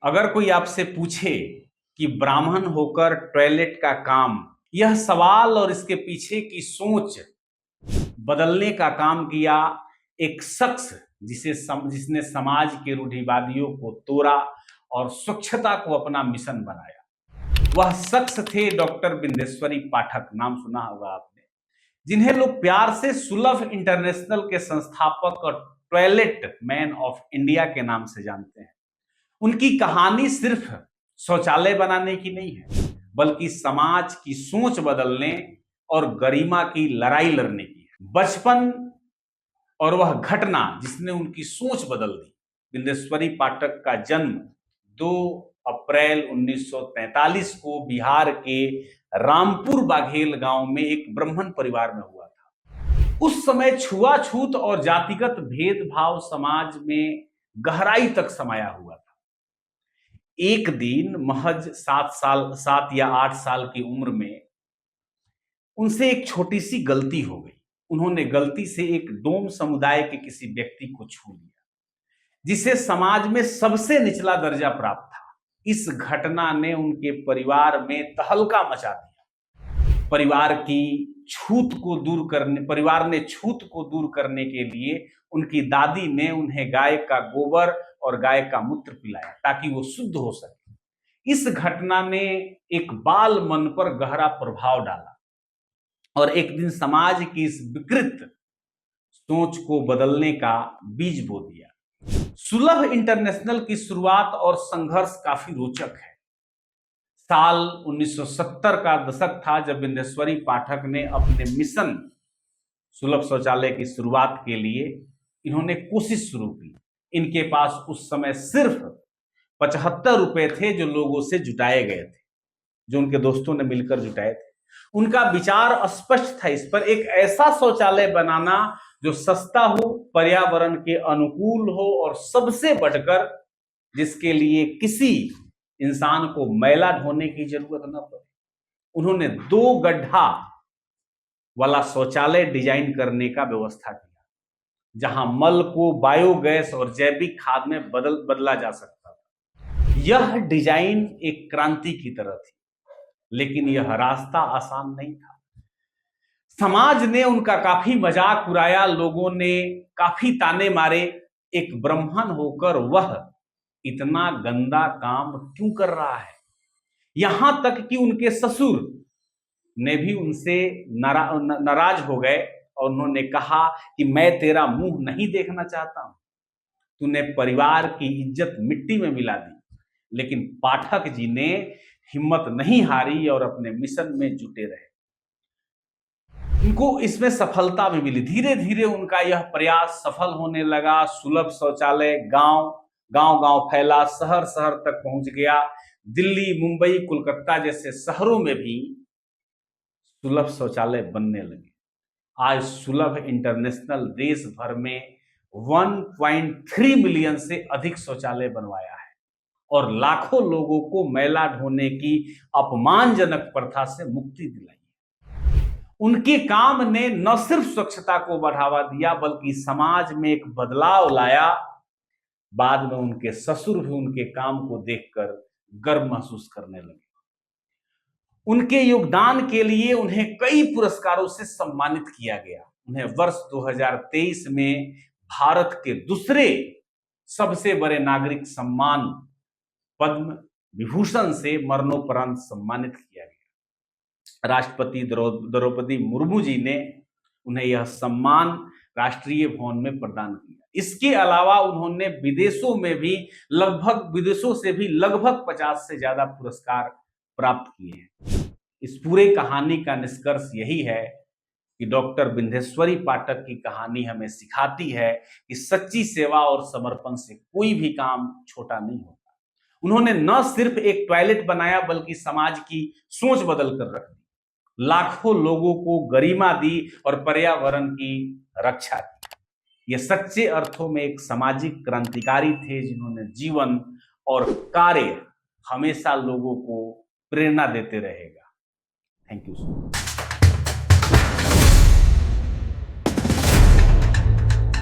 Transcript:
अगर कोई आपसे पूछे कि ब्राह्मण होकर टॉयलेट का काम, यह सवाल और इसके पीछे की सोच बदलने का काम किया एक शख्स जिसने समाज के रूढ़िवादियों को तोड़ा और स्वच्छता को अपना मिशन बनाया। वह शख्स थे डॉक्टर बिंदेश्वरी पाठक। नाम सुना होगा आपने, जिन्हें लोग प्यार से सुलभ इंटरनेशनल के संस्थापक और टॉयलेट मैन ऑफ इंडिया के नाम से जानते हैं। उनकी कहानी सिर्फ शौचालय बनाने की नहीं है, बल्कि समाज की सोच बदलने और गरिमा की लड़ाई लड़ने की है। बचपन और वह घटना जिसने उनकी सोच बदल दी। बिंदेश्वरी पाठक का जन्म 2 अप्रैल 1943 को बिहार के रामपुर बाघेल गांव में एक ब्राह्मण परिवार में हुआ था। उस समय छुआछूत और जातिगत भेदभाव समाज में गहराई तक समाया हुआ था। एक दिन महज 7 या 8 साल की उम्र में उनसे एक छोटी सी गलती हो गई। उन्होंने गलती से एक डोम समुदाय के किसी व्यक्ति को छू लिया, जिसे समाज में सबसे निचला दर्जा प्राप्त था। इस घटना ने उनके परिवार में तहलका मचा दिया। परिवार ने छूत को दूर करने के लिए उनकी दादी ने उन्हें गाय का गोबर और गाय का मूत्र पिलाया ताकि वो शुद्ध हो सके। इस घटना ने एक बाल मन पर गहरा प्रभाव डाला और एक दिन समाज की इस विकृत सोच को बदलने का बीज बो दिया। सुलभ इंटरनेशनल की शुरुआत और संघर्ष काफी रोचक है। साल 1970 का दशक था जब बिंदेश्वरी पाठक ने अपने मिशन सुलभ शौचालय की शुरुआत के लिए इन्होंने कोशिश शुरू की। इनके पास उस समय सिर्फ 75 रुपए थे जो लोगों से जुटाए गए थे, जो उनके दोस्तों ने मिलकर जुटाए थे। उनका विचार स्पष्ट था, इस पर एक ऐसा शौचालय बनाना जो सस्ता हो, पर्यावरण के अनुकूल हो और सबसे बढ़कर जिसके लिए किसी इंसान को मैला ढोने की जरूरत न पड़े। उन्होंने 2 गड्ढा वाला शौचालय डिजाइन करने का व्यवस्था किया, जहां मल को बायोगैस और जैविक खाद में बदला जा सकता था। यह डिजाइन एक क्रांति की तरह थी, लेकिन यह रास्ता आसान नहीं था। समाज ने उनका काफी मजाक उड़ाया, लोगों ने काफी ताने मारे। एक ब्राह्मण होकर वह इतना गंदा काम क्यों कर रहा है? यहां तक कि उनके ससुर ने भी उनसे नाराज हो गए और उन्होंने कहा कि मैं तेरा मुंह नहीं देखना चाहता हूं, तूने परिवार की इज्जत मिट्टी में मिला दी। लेकिन पाठक जी ने हिम्मत नहीं हारी और अपने मिशन में जुटे रहे। उनको इसमें सफलता भी मिली। धीरे धीरे उनका यह प्रयास सफल होने लगा। सुलभ शौचालय गांव गांव फैला, शहर शहर तक पहुंच गया। दिल्ली, मुंबई, कोलकाता जैसे शहरों में भी सुलभ शौचालय बनने लगे। आज सुलभ इंटरनेशनल देश भर में 1.3 मिलियन से अधिक शौचालय बनवाया है और लाखों लोगों को मैला ढोने की अपमानजनक प्रथा से मुक्ति दिलाई। उनके काम ने न सिर्फ स्वच्छता को बढ़ावा दिया, बल्कि समाज में एक बदलाव लाया। बाद में उनके ससुर भी उनके काम को देखकर गर्व महसूस करने लगे। उनके योगदान के लिए उन्हें कई पुरस्कारों से सम्मानित किया गया। उन्हें वर्ष 2023 में भारत के दूसरे सबसे बड़े नागरिक सम्मान पद्म विभूषण से मरणोपरांत सम्मानित किया गया। राष्ट्रपति द्रौपदी मुर्मू जी ने उन्हें यह सम्मान राष्ट्रीय भवन में प्रदान किया। इसके अलावा उन्होंने विदेशों से भी लगभग 50 से ज्यादा पुरस्कार प्राप्त किए हैं। इस पूरे कहानी का निष्कर्ष यही है कि डॉक्टर बिंदेश्वरी पाठक की कहानी हमें सिखाती है कि सच्ची सेवा और समर्पण से कोई भी काम छोटा नहीं होता। उन्होंने न सिर्फ एक टॉयलेट बनाया, बल्कि समाज की सोच बदल कर रख दी, लाखों लोगों को गरिमा दी और पर्यावरण की रक्षा की। ये सच्चे अर्थों में एक सामाजिक क्रांतिकारी थे, जिन्होंने जीवन और कार्य हमेशा लोगों को प्रेरणा देते रहेगा। Thank you so much.